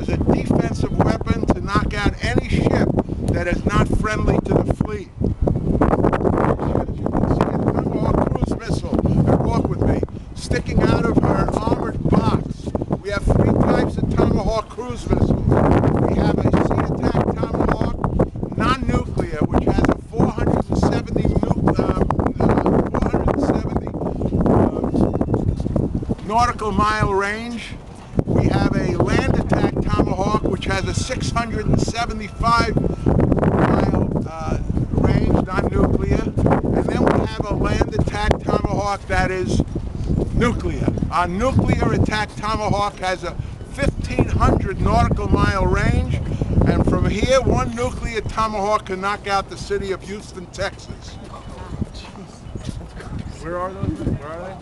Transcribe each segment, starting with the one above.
is a defensive weapon to knock out any ship that is not friendly to the fleet. As you can see, a Tomahawk cruise missile, and walk with me, sticking out of her armored box. We have 3 types of Tomahawk cruise missiles. We have a sea-attack Tomahawk, non-nuclear, which has a 470 nautical mile range. We have a land attack Tomahawk, which has a 675 mile range, non-nuclear. And then we have a land attack Tomahawk that is nuclear. Our nuclear attack Tomahawk has a 1,500 nautical mile range. And from here, one nuclear Tomahawk can knock out the city of Houston, Texas. Where are those? Where are they?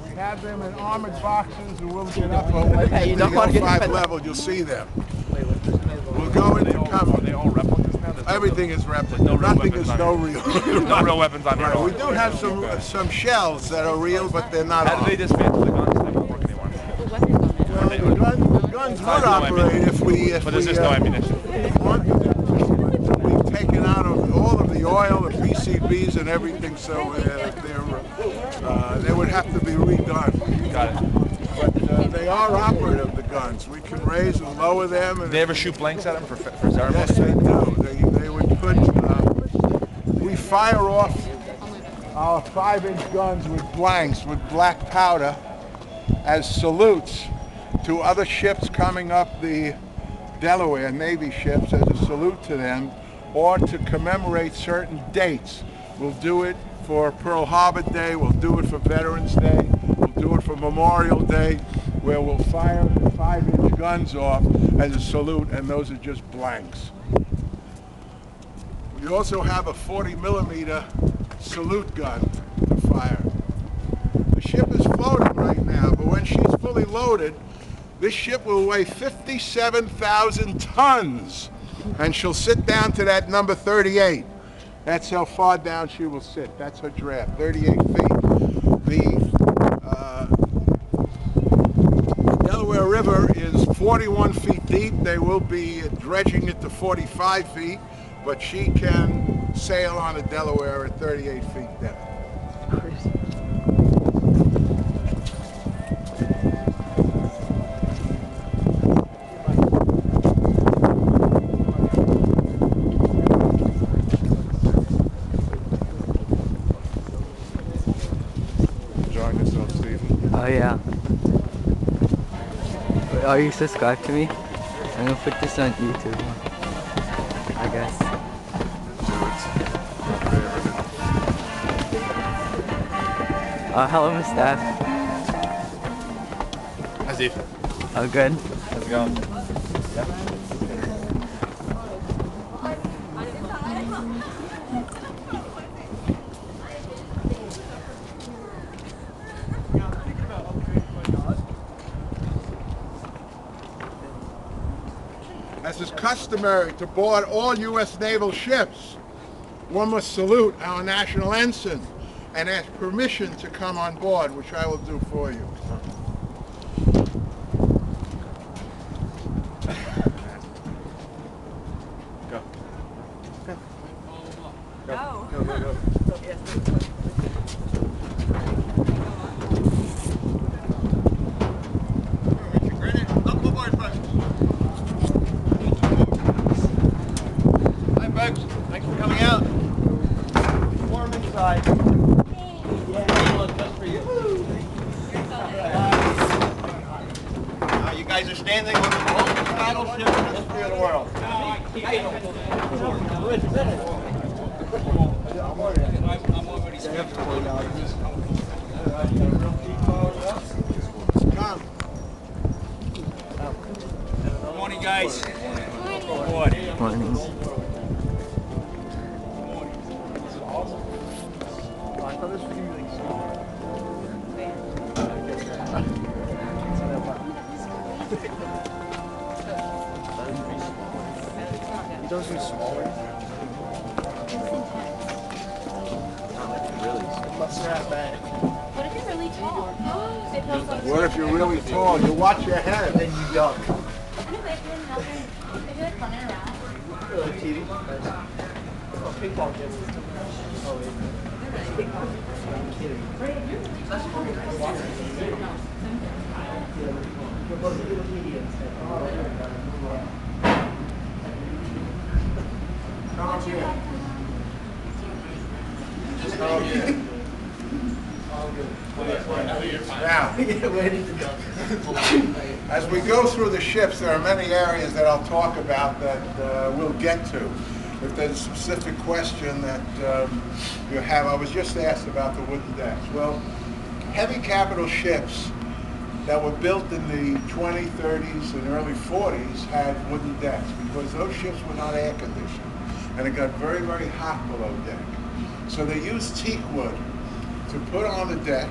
We have them in armored boxes, and we'll get up over the 5 level. You'll see them. We'll go into cover. Are they all replicas now? Everything is replica. Nothing is no real. No real weapons on here. We do have some shells that are real, but they're not. How do they dismantle the guns? They won't work anymore. The guns would operate if we. But there's just no ammunition. We've taken out all of the oil, the PCBs, and everything, so they would have to be redone. Got it. But they are operative, the guns. We can raise and lower them. And they ever shoot blanks at them for Zarma? Yes, they do. They would put. We fire off our 5-inch guns with blanks, with black powder, as salutes to other ships coming up the Delaware, Navy ships, as a salute to them, or to commemorate certain dates. We'll do it for Pearl Harbor Day, we'll do it for Veterans Day, we'll do it for Memorial Day, where we'll fire the 5-inch guns off as a salute, and those are just blanks. We also have a 40mm salute gun to fire. The ship is floating right now, but when she's fully loaded, this ship will weigh 57,000 tons, and she'll sit down to that number 38. That's how far down she will sit. That's her draft, 38 feet. The Delaware River is 41 feet deep. They will be dredging it to 45 feet, but she can sail on the Delaware at 38 feet depth. Oh yeah. Wait, are you subscribed to me? I'm gonna put this on YouTube, I guess. Hello, Miss Staff. How's it? Oh, good. How's it going? Yeah. As is customary to board all U.S. naval ships, one must salute our national ensign and ask permission to come on board, which I will do for you. Go. Go. Go. Go, go, go. Thanks for coming out. Warm inside. Yeah, just for you. You guys are standing on the oldest battleship in the history of the world. Good morning, guys. Good morning. Those are smaller. What if you're really tall? What if you're really tall? You watch your head. Then you don't. TV. Oh, ping pong game. Oh, wait. I'm kidding. Now, as we go through the ships, there are many areas that I'll talk about that we'll get to. If there's a specific question that you have, I was just asked about the wooden decks. Well, heavy capital ships that were built in the 20s, 30s, and early 40s had wooden decks because those ships were not air conditioned, and it got very, very hot below deck. So they used teak wood to put on the deck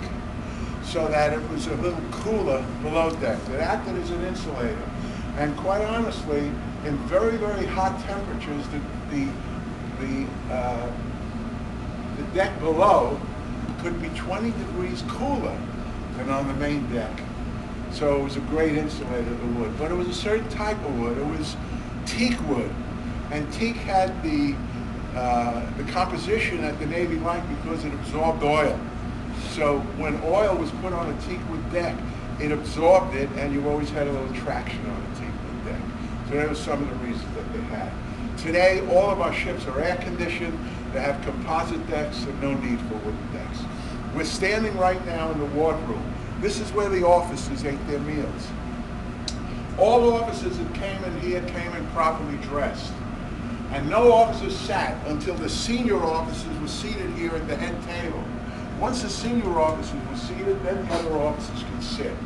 so that it was a little cooler below deck. It acted as an insulator. And quite honestly, in very, very hot temperatures, the deck below could be 20 degrees cooler than on the main deck. So it was a great insulator, the wood. But it was a certain type of wood. It was teak wood. And teak had the composition that the Navy liked because it absorbed oil. So when oil was put on a teak wood deck, it absorbed it, and you always had a little traction on a teak wood deck. So that was some of the reasons that they had. Today, all of our ships are air conditioned. They have composite decks and no need for wooden decks. We're standing right now in the wardroom. This is where the officers ate their meals. All officers that came in here came in properly dressed. And no officers sat until the senior officers were seated here at the head table. Once the senior officers were seated, then the other officers could sit.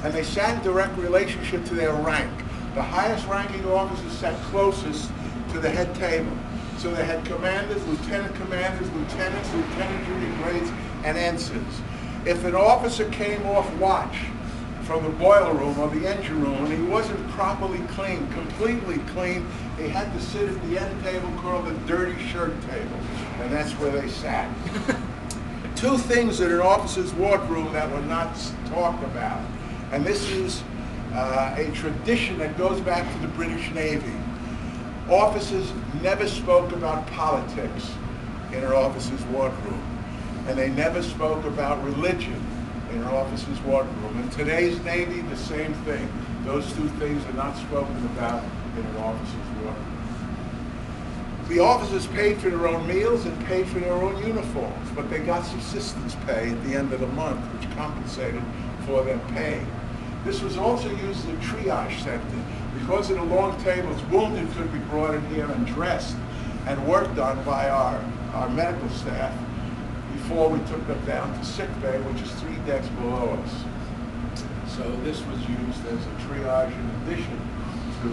And they sat in direct relationship to their rank. The highest ranking officers sat closest to the head table. So they had commanders, lieutenant commanders, lieutenants, lieutenant junior grades, and ensigns. If an officer came off watch from the boiler room or the engine room and he wasn't properly clean, completely clean, he had to sit at the end table called the dirty shirt table. And that's where they sat. Two things in an officer's wardroom that were not talked about. And this is a tradition that goes back to the British Navy. Officers never spoke about politics in an officer's wardroom. And they never spoke about religion in an officer's wardroom. In today's Navy, the same thing. Those two things are not spoken about in an officer's wardroom. The officers paid for their own meals and paid for their own uniforms, but they got subsistence pay at the end of the month, which compensated for their pay. This was also used as a triage center. Because of the long tables, wounded could be brought in here and dressed and worked on by our medical staff before we took them down to sick bay, which is 3 decks below us. So this was used as a triage in addition to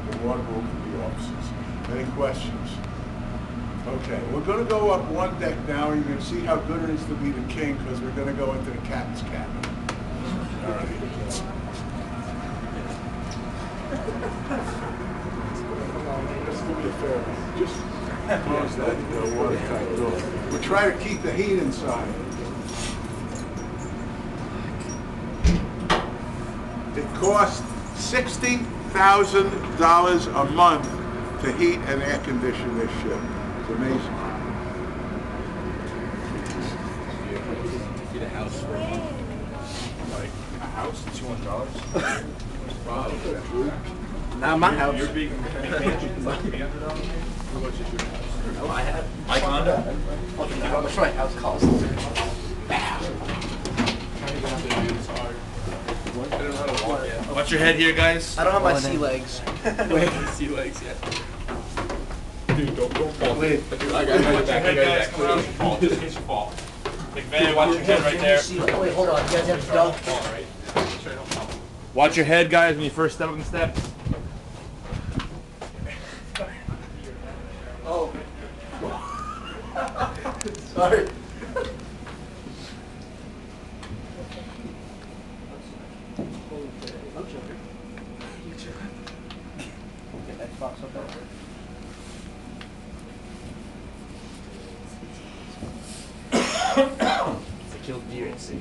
the wardroom for the officers. Any questions? Okay, we're going to go up 1 deck now, and you're going to see how good it is to be the king, because we're going to go into the captain's cabin. All right. Just do me a favor. Just close that watertight door. We're trying to keep the heat inside. It costs $60,000 a month to heat and air condition this ship. It's amazing. Get a house for like a house, $200. Wow. Not my house. You're being $300. How much is your house? Oh, I have. My condo? How much my house costs? Watch your head here, guys. I don't have my sea legs. Wait, sea legs yet. Dude, don't fall. Wait. I got your head, guys. Come out. Fall. Just in case you fall. McVeigh, watch your head right there. Wait, hold on. You guys have to dunk. Fall, right? Sure, don't fall. Watch your head, guys, when you first step up the steps. Oh. Sorry. Get that box up there. It's a killed deer at sea.